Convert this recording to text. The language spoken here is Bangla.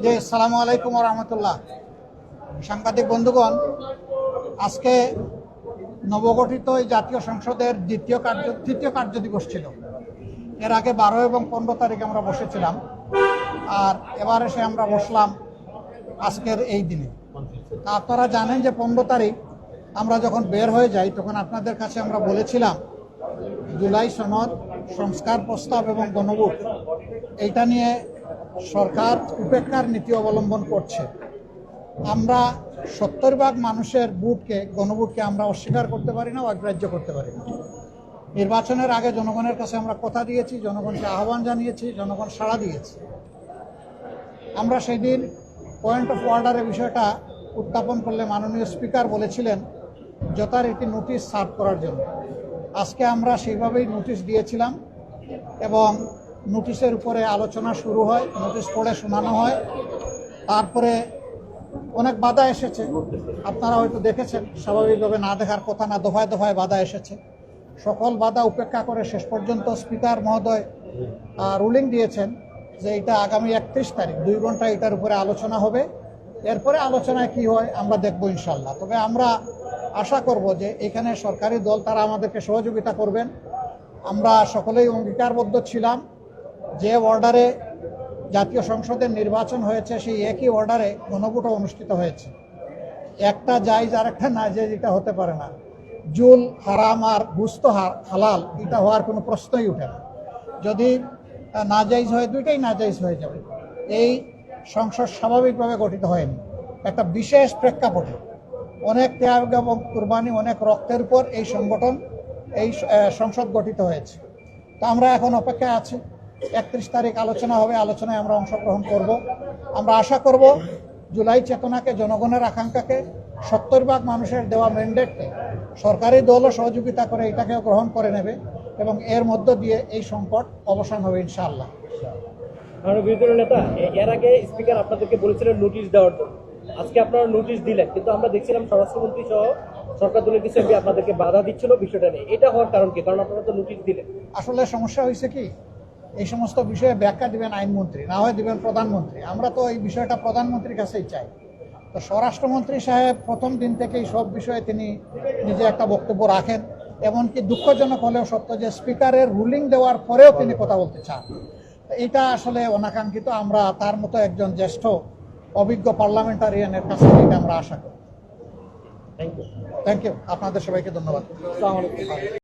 জি, আসসালামু আলাইকুম ওয়া রাহমাতুল্লাহ। সাংবাদিক বন্ধুগণ, আজকে নবগঠিত এই জাতীয় সংসদের তৃতীয় কার্য দিবস ছিল। এর আগে 12 এবং 15 তারিখ আমরা বসেছিলাম, আর এবার এসে আমরা বসলাম আজকের এই দিনে। আপনারা জানেন যে 15 তারিখ আমরা যখন বের হয়ে যাই তখন আপনাদের কাছে আমরা বলেছিলাম জুলাই সনদ, সংস্কার প্রস্তাব এবং গণভোট এইটা নিয়ে সরকার উপেক্ষার নীতি অবলম্বন করছে। আমরা 70% মানুষের গণভোটকে আমরা অস্বীকার করতে পারি না, অগ্রাহ্য করতে পারি না। নির্বাচনের আগে জনগণের কাছে আমরা কথা দিয়েছি, জনগণকে আহ্বান জানিয়েছি, জনগণ সাড়া দিয়েছে। আমরা সেই দিন পয়েন্ট অফ অর্ডারের বিষয়টা উত্থাপন করলে মাননীয় স্পিকার বলেছিলেন যথারীতি নোটিশ সার্ভ করার জন্য। আজকে আমরা সেইভাবেই নোটিশ দিয়েছিলাম এবং নোটিশের উপরে আলোচনা শুরু হয়, নোটিশ পড়ে শোনানো হয়। তারপরে অনেক বাধা এসেছে, আপনারা হয়তো দেখেছেন, স্বাভাবিকভাবে না দেখার কথা না, দফায় দফায় বাধা এসেছে। সকল বাধা উপেক্ষা করে শেষ পর্যন্ত স্পিকার মহোদয় রুলিং দিয়েছেন যে এটা আগামী 31 তারিখ 2 ঘন্টা এটার উপরে আলোচনা হবে। এরপরে আলোচনায় কি হয় আমরা দেখব ইনশাল্লাহ। তবে আমরা আশা করব যে এখানে সরকারি দল তারা আমাদেরকে সহযোগিতা করবেন। আমরা সকলেই অঙ্গীকারবদ্ধ ছিলাম যে অর্ডারে জাতীয় সংসদের নির্বাচন হয়েছে সেই একই অর্ডারে গণভোটও অনুষ্ঠিত হয়েছে। একটা জায়েজ আর একটা না জায়েজ এটা হতে পারে না। জুল হারাম আর গুস্ত হালাল এটা হওয়ার কোনো প্রশ্নই উঠে না। যদি নাজাইজ হয় দুইটাই নাজাইজ হয়ে যাবে। এই সংসদ স্বাভাবিকভাবে গঠিত হয়নি, একটা বিশেষ প্রেক্ষাপটে অনেক ত্যাগ এবং কুরবানি, অনেক রক্তের উপর এই সংসদ গঠিত হয়েছে। তো আমরা এখন অপেক্ষায় আছি, 31 তারিখ আলোচনা হবে, আলোচনায় আমরা অংশগ্রহণ করব। আমরা আশা করব জুলাই চেতনাকে, জনগণের আকাঙ্ক্ষাকে, 70% মানুষের দেওয়া ম্যান্ডেটকে সরকারি দলও সহযোগিতা করে এটাকেও গ্রহণ করে নেবে এবং এর মধ্য দিয়ে এই সংকট অবসান হবে ইনশাআল্লাহ। বিরোধী নেতা, এর আগে স্পিকার আপনাদেরকে বলেছিলেন নোটিশ দেওয়ার জন্য, আজকে আপনারা নোটিশ দিলেন, কিন্তু আমরা দেখছিলাম স্বরাষ্ট্রমন্ত্রী সহ সরকার দলের কিছু এমপি আপনাদেরকে বাধা দিচ্ছিল বিষয়টা নিয়ে। এটা হওয়ার কারণ কি? কারণ আপনারা তো নোটিশ দিলেন। আসলে সমস্যা হয়েছে কি, এই সমস্ত বিষয়ে ব্যাখ্যা দিবেন আইনমন্ত্রী, না হয় দিবেন প্রধানমন্ত্রী। আমরা তো এই বিষয়টা প্রধানমন্ত্রীর কাছেই চাই। তো স্বরাষ্ট্রমন্ত্রী সাহেব প্রথম দিন থেকেই সব বিষয়ে তিনি নিজে একটা বক্তব্য রাখেন। এমনকি দুঃখজনক হলেও সত্য যে স্পিকারের রুলিং দেওয়ার পরেও তিনি কথা বলতে চান। এটা আসলে অনাকাঙ্ক্ষিত। আমরা তার মতো একজন জ্যেষ্ঠ অভিজ্ঞ পার্লামেন্টারিয়ানের কাছে এটা আমরা আশা করি। Thank you. Thank you. আপনাদের সবাইকে ধন্যবাদ। আসসালামু আলাইকুম।